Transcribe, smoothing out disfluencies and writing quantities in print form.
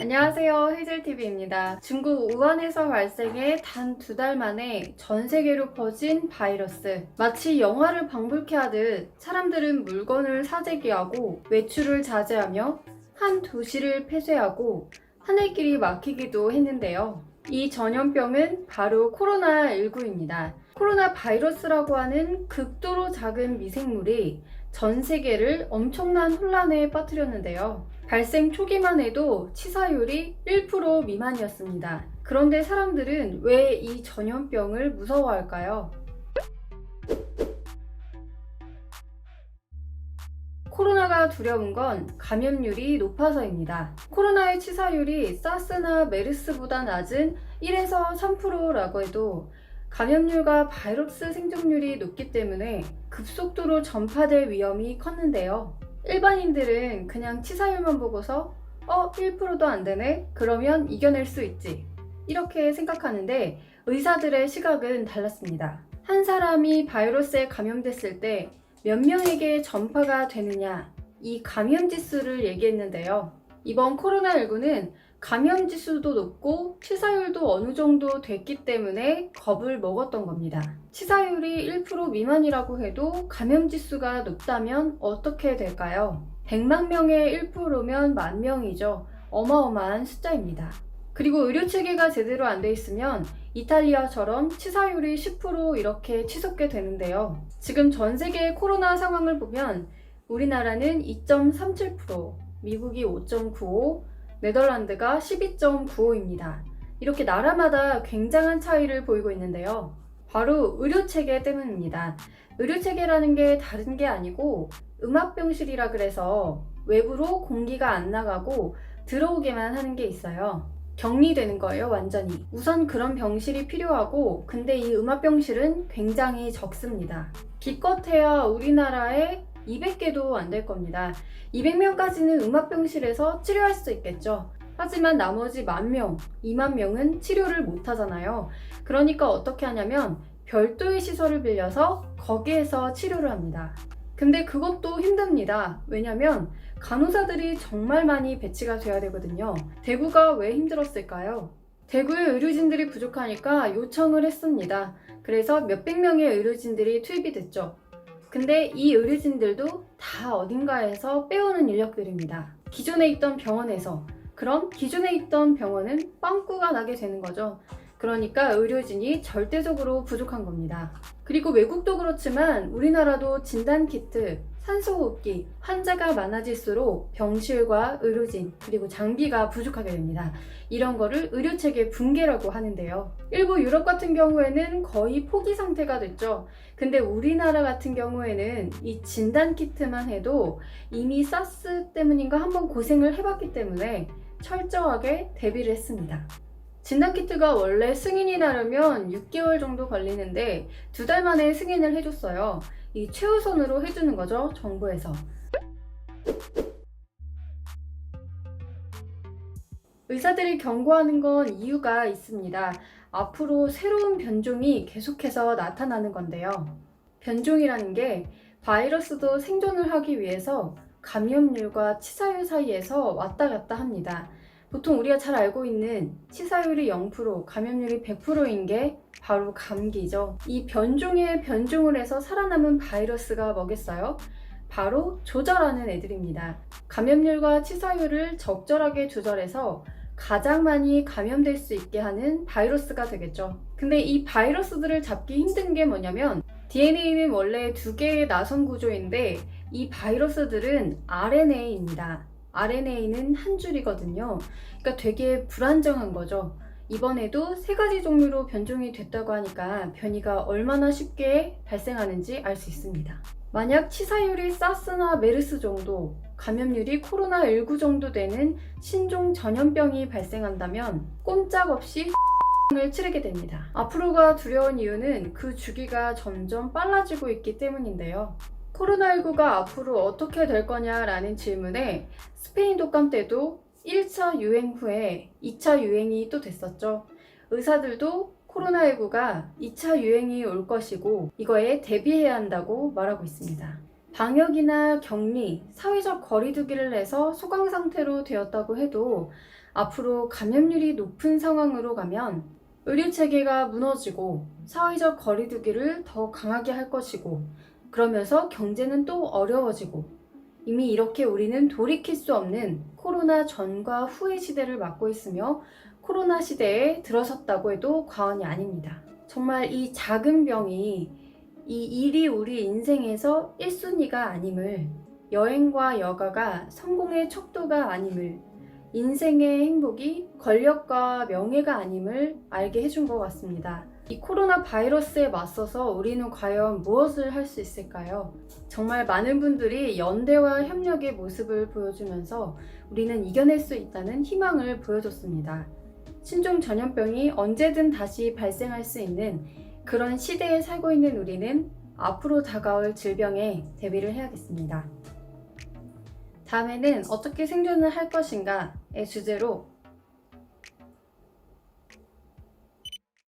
안녕하세요, 헤즐TV입니다. 중국 우한에서 발생해 단 2달 만에 전 세계로 퍼진 바이러스. 마치 영화를 방불케 하듯 사람들은 물건을 사재기하고 외출을 자제하며 한 도시를 폐쇄하고 하늘길이 막히기도 했는데요. 이 전염병은 바로 코로나19입니다. 코로나 바이러스라고 하는 극도로 작은 미생물이 전 세계를 엄청난 혼란에 빠뜨렸는데요. 발생 초기만 해도 치사율이 1% 미만이었습니다. 그런데 사람들은 왜 이 전염병을 무서워할까요? 코로나가 두려운 건 감염률이 높아서입니다. 코로나의 치사율이 사스나 메르스보다 낮은 1에서 3%라고 해도 감염률과 바이러스 생존율이 높기 때문에 급속도로 전파될 위험이 컸는데요. 일반인들은 그냥 치사율만 보고서 1%도 안 되네? 그러면 이겨낼 수 있지. 이렇게 생각하는데 의사들의 시각은 달랐습니다. 한 사람이 바이러스에 감염됐을 때 몇 명에게 전파가 되느냐, 이 감염 지수를 얘기했는데요. 이번 코로나19는 감염 지수도 높고 치사율도 어느 정도 됐기 때문에 겁을 먹었던 겁니다. 치사율이 1% 미만이라고 해도 감염 지수가 높다면 어떻게 될까요? 100만 명의 1%면 10,000명이죠. 어마어마한 숫자입니다. 그리고 의료 체계가 제대로 안 돼 있으면 이탈리아처럼 치사율이 10% 이렇게 치솟게 되는데요. 지금 전 세계의 코로나 상황을 보면 우리나라는 2.37%, 미국이 5.95%, 네덜란드가 12.95입니다. 이렇게 나라마다 굉장한 차이를 보이고 있는데요. 바로 의료체계 때문입니다. 의료체계라는 게 다른 게 아니고 음압병실이라 그래서 외부로 공기가 안 나가고 들어오게만 하는 게 있어요. 격리되는 거예요, 완전히. 우선 그런 병실이 필요하고, 근데 이 음압병실은 굉장히 적습니다. 기껏해야 우리나라에 200개도 안 될 겁니다. 200명까지는 음압병실에서 치료할 수 있겠죠. 하지만 나머지 10,000명, 20,000명은 치료를 못 하잖아요. 그러니까 어떻게 하냐면 별도의 시설을 빌려서 거기에서 치료를 합니다. 근데 그것도 힘듭니다. 왜냐면 간호사들이 정말 많이 배치가 돼야 되거든요. 대구가 왜 힘들었을까요? 대구에 의료진들이 부족하니까 요청을 했습니다. 그래서 몇백 명의 의료진들이 투입이 됐죠. 근데 이 의료진들도 다 어딘가에서 빼오는 인력들입니다. 기존에 있던 병원에서. 그럼 기존에 있던 병원은 빵꾸가 나게 되는 거죠. 그러니까 의료진이 절대적으로 부족한 겁니다. 그리고 외국도 그렇지만 우리나라도 진단키트, 산소호흡기, 환자가 많아질수록 병실과 의료진, 그리고 장비가 부족하게 됩니다. 이런 거를 의료체계 붕괴라고 하는데요. 일부 유럽 같은 경우에는 거의 포기 상태가 됐죠. 근데 우리나라 같은 경우에는 이 진단키트만 해도 이미 사스 때문인가 한번 고생을 해봤기 때문에 철저하게 대비를 했습니다. 진단키트가 원래 승인이 나려면 6개월 정도 걸리는데 2달 만에 승인을 해줬어요. 이 최우선으로 해주는 거죠, 정부에서. 의사들이 경고하는 건 이유가 있습니다. 앞으로 새로운 변종이 계속해서 나타나는 건데요. 변종이라는 게 바이러스도 생존을 하기 위해서 감염률과 치사율 사이에서 왔다 갔다 합니다. 보통 우리가 잘 알고 있는 치사율이 0%, 감염률이 100%인 게 바로 감기죠. 이 변종에 변종을 해서 살아남은 바이러스가 뭐겠어요? 바로 조절하는 애들입니다. 감염률과 치사율을 적절하게 조절해서 가장 많이 감염될 수 있게 하는 바이러스가 되겠죠. 근데 이 바이러스들을 잡기 힘든 게 뭐냐면 DNA는 원래 2개의 나선 구조인데 이 바이러스들은 RNA입니다. RNA는 한 줄이거든요. 그러니까 되게 불안정한 거죠. 이번에도 3가지 종류로 변종이 됐다고 하니까 변이가 얼마나 쉽게 발생하는지 알 수 있습니다. 만약 치사율이 사스나 메르스 정도, 감염률이 코로나19 정도 되는 신종 전염병이 발생한다면 꼼짝없이 을 치르게 됩니다. 앞으로가 두려운 이유는 그 주기가 점점 빨라지고 있기 때문인데요. 코로나19가 앞으로 어떻게 될 거냐라는 질문에 스페인 독감 때도 1차 유행 후에 2차 유행이 또 됐었죠. 의사들도 코로나19가 2차 유행이 올 것이고 이거에 대비해야 한다고 말하고 있습니다. 방역이나 격리, 사회적 거리두기를 해서 소강 상태로 되었다고 해도 앞으로 감염률이 높은 상황으로 가면 의료 체계가 무너지고 사회적 거리두기를 더 강하게 할 것이고, 그러면서 경제는 또 어려워지고, 이미 이렇게 우리는 돌이킬 수 없는 코로나 전과 후의 시대를 맞고 있으며 코로나 시대에 들어섰다고 해도 과언이 아닙니다. 정말 이 작은 병이 이 일이 우리 인생에서 1순위가 아님을, 여행과 여가가 성공의 척도가 아님을, 인생의 행복이 권력과 명예가 아님을 알게 해준 것 같습니다. 이 코로나 바이러스에 맞서서 우리는 과연 무엇을 할 수 있을까요? 정말 많은 분들이 연대와 협력의 모습을 보여주면서 우리는 이겨낼 수 있다는 희망을 보여줬습니다. 신종 전염병이 언제든 다시 발생할 수 있는 그런 시대에 살고 있는 우리는 앞으로 다가올 질병에 대비를 해야겠습니다. 다음에는 어떻게 생존을 할 것인가의 주제로